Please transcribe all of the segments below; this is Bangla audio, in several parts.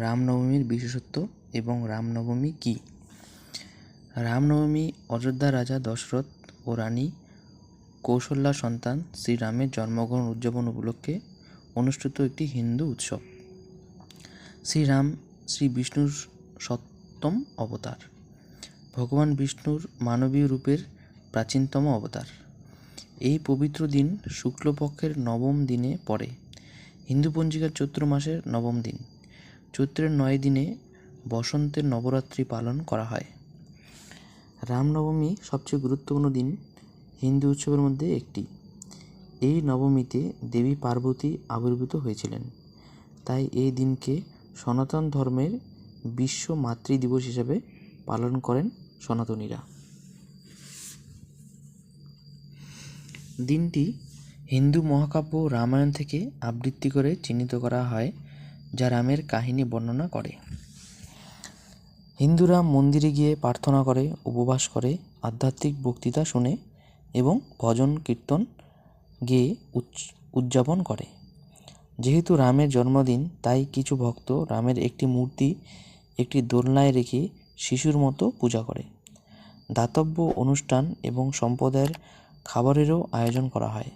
রামনবমীর বিশেষত্ব এবং রামনবমী কী? রামনবমী অযোধ্যার রাজা দশরথ ও রানী কৌশল্যার সন্তান শ্রীরামের জন্মগ্রহণ উদযাপন উপলক্ষে অনুষ্ঠিত একটি হিন্দু উৎসব। শ্রীরাম শ্রী বিষ্ণুর সপ্তম অবতার, ভগবান বিষ্ণুর মানবীয় রূপের প্রাচীনতম অবতার। এই পবিত্র দিন শুক্লপক্ষের নবম দিনে পড়ে। হিন্দু পঞ্জিকার চৈত্র মাসের নবম দিন। চৈত্রের 9 দিনে বসন্তের নবরাত্রি পালন করা হয়। রামনবমী সবচেয়ে গুরুত্বপূর্ণ দিন হিন্দু উৎসবের মধ্যে একটি। এই নবমীতে দেবী পার্বতী আবির্ভূত হয়েছিলেন, তাই এই দিনকে সনাতন ধর্মের বিশ্ব মাতৃ দিবস হিসেবে পালন করেন সনাতনীরা। দিনটি হিন্দু মহাকাব্য রামায়ণ থেকে আবৃত্তি করে চিহ্নিত করা হয়, যা রামের কাহিনী বর্ণনা করে। হিন্দুরা মন্দিরে গিয়ে প্রার্থনা করে, উপবাস করে, আধ্যাত্মিক বক্তৃতা শুনে এবং ভজন কীর্তন গেয়ে উদযাপন করে। যেহেতু রামের জন্মদিন, তাই কিছু ভক্ত রামের একটি মূর্তি একটি দোলনায় রেখে শিশুর মতো পূজা করে। দাতব্য অনুষ্ঠান এবং সম্প্রদায়ের খাবারেরও আয়োজন করা হয়।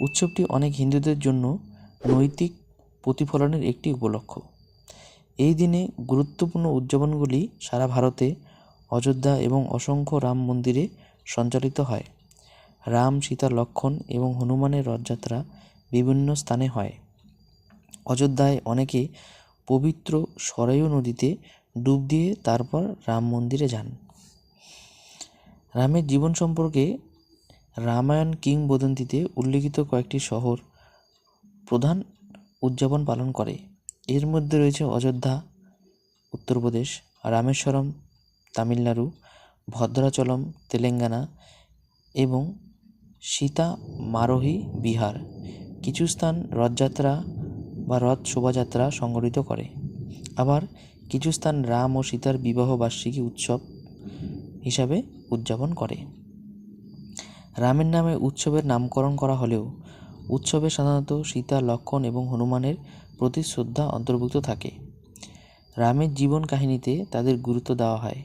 উৎসবটি অনেক হিন্দুদের জন্য নৈতিক প্রতিফলনের একটি উপলক্ষ। এই দিনে গুরুত্বপূর্ণ উদযাপনগুলি সারা ভারতে অযোধ্যা এবং অসংখ্য রাম মন্দিরে সঞ্চালিত হয়। রাম, সীতা, লক্ষ্মণ এবং হনুমানের রথযাত্রা বিভিন্ন স্থানে হয়। অযোধ্যায় অনেকে পবিত্র সরায়ু নদীতে ডুব দিয়ে তারপর রাম মন্দিরে যান। রামের জীবন সম্পর্কে রামায়ণ কিংবদন্তিতে উল্লিখিত কয়েকটি শহর প্রধান উদযাপন পালন করে। এর মধ্যে রয়েছে অযোধ্যা উত্তরপ্রদেশ, রামেশ্বরম তামিলনাড়ু, ভদ্রাচলম তেলেঙ্গানা এবং সীতামারোহী বিহার। কিছু স্থান রথযাত্রা বা রথ শোভাযাত্রা সংগঠিত করে, আবার কিছু স্থান রাম ও সীতার বিবাহ বার্ষিকী উৎসব হিসাবে উদযাপন করে। রামের নামে উৎসবের নামকরণ করা হলেও উৎসবে সাধারণত সীতা, লক্ষ্মণ এবং হনুমানের প্রতি শ্রদ্ধা অন্তর্ভুক্ত থাকে। রামের জীবন কাহিনীতে তাদের গুরুত্ব দেওয়া হয়।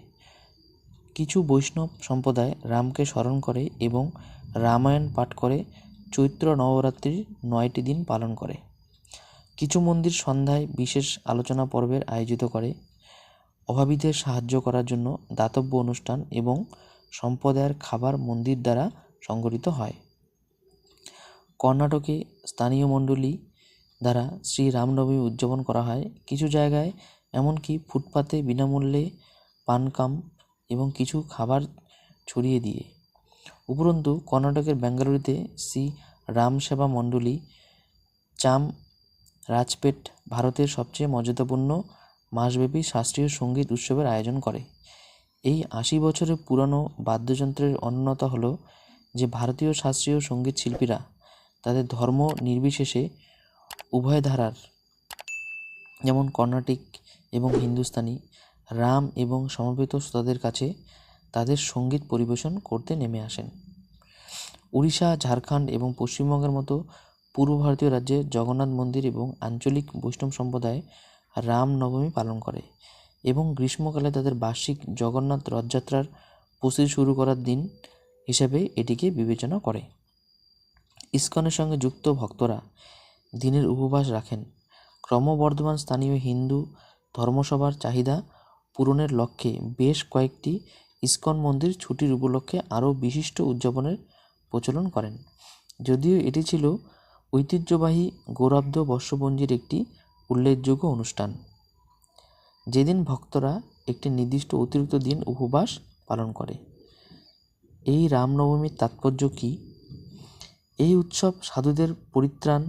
কিছু বৈষ্ণব সম্প্রদায় রামকে স্মরণ করে এবং রামায়ণ পাঠ করে চৈত্র নবরাত্রির 9টি দিন পালন করে। কিছু মন্দির সন্ধ্যায় বিশেষ আলোচনা পর্বের আয়োজিত করে। অভাবীদের সাহায্য করার জন্য দাতব্য অনুষ্ঠান এবং সম্প্রদায়ের খাবার মন্দির দ্বারা সংগঠিত হয়। কর্ণাটকে স্থানীয় মণ্ডলী দ্বারা শ্রী রামনবমী উদযাপন করা হয়। কিছু জায়গায় এমনকি ফুটপাতে বিনামূল্যে পানকাম এবং কিছু খাবার ছড়িয়ে দিয়ে। উপরন্তু কর্ণাটকের বেঙ্গালুরুতে শ্রী রাম সেবা মণ্ডলী চাম রাজপেট ভারতের সবচেয়ে মর্যাদাপূর্ণ মাসব্যাপী শাস্ত্রীয় সঙ্গীত উৎসবের আয়োজন করে। এই 80 বছরের পুরানো বাদ্যযন্ত্রের অনন্যতা হলো যে ভারতীয় শাস্ত্রীয় সঙ্গীত শিল্পীরা তাদের ধর্ম নির্বিশেষে উভয় ধারার, যেমন কর্ণাটিক এবং হিন্দুস্তানি, রাম এবং সমবেত শ্রোতাদের কাছে তাদের সঙ্গীত পরিবেশন করতে নেমে আসেন। উড়িষ্যা, ঝাড়খণ্ড এবং পশ্চিমবঙ্গের মতো পূর্ব ভারতীয় রাজ্যে জগন্নাথ মন্দির এবং আঞ্চলিক বৈষ্ণব সম্প্রদায় রাম নবমী পালন করে এবং গ্রীষ্মকালে তাদের বার্ষিক জগন্নাথ রথযাত্রার প্রস্তুতি শুরু করার দিন হিসেবে এটিকে বিবেচনা করে। ইসকনের সঙ্গে যুক্ত ভক্তরা দিনের উপবাস রাখেন। ক্রমবর্ধমান স্থানীয় হিন্দু ধর্মসভার চাহিদা পূরণের লক্ষ্যে বেশ কয়েকটি ইসকন মন্দির ছুটির উপলক্ষে আরও বিশিষ্ট উদযাপনের প্রচলন করেন। যদিও এটি ছিল ঐতিহ্যবাহী গৌরাব্দ বর্ষপঞ্জির একটি উল্লেখযোগ্য অনুষ্ঠান, যেদিন ভক্তরা একটি নির্দিষ্ট অতিরিক্ত দিন উপবাস পালন করে। এই রামনবমীর তাৎপর্য কী? এই উৎসব সাধুদের পরিত্রাণ,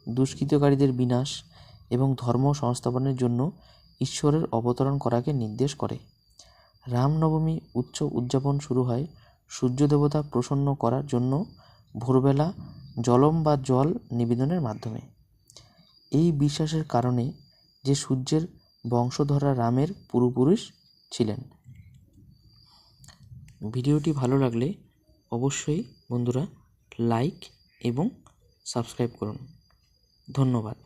দুষ্কৃতকারীদের বিনাশ এবং ধর্ম সংস্থাপনের জন্য ঈশ্বরের অবতরণ করাকে নির্দেশ করে। রামনবমী উৎসব উদযাপন শুরু হয় সূর্য দেবতা প্রসন্ন করার জন্য ভোরবেলা জলম বা জল নিবেদনের মাধ্যমে। এই বিশ্বাসের কারণে যে সূর্যের বংশধররা রামের পূর্বপুরুষ ছিলেন। ভিডিওটি ভালো লাগলে অবশ্যই বন্ধুরা লাইক এবং সাবস্ক্রাইব করুন। ধন্যবাদ।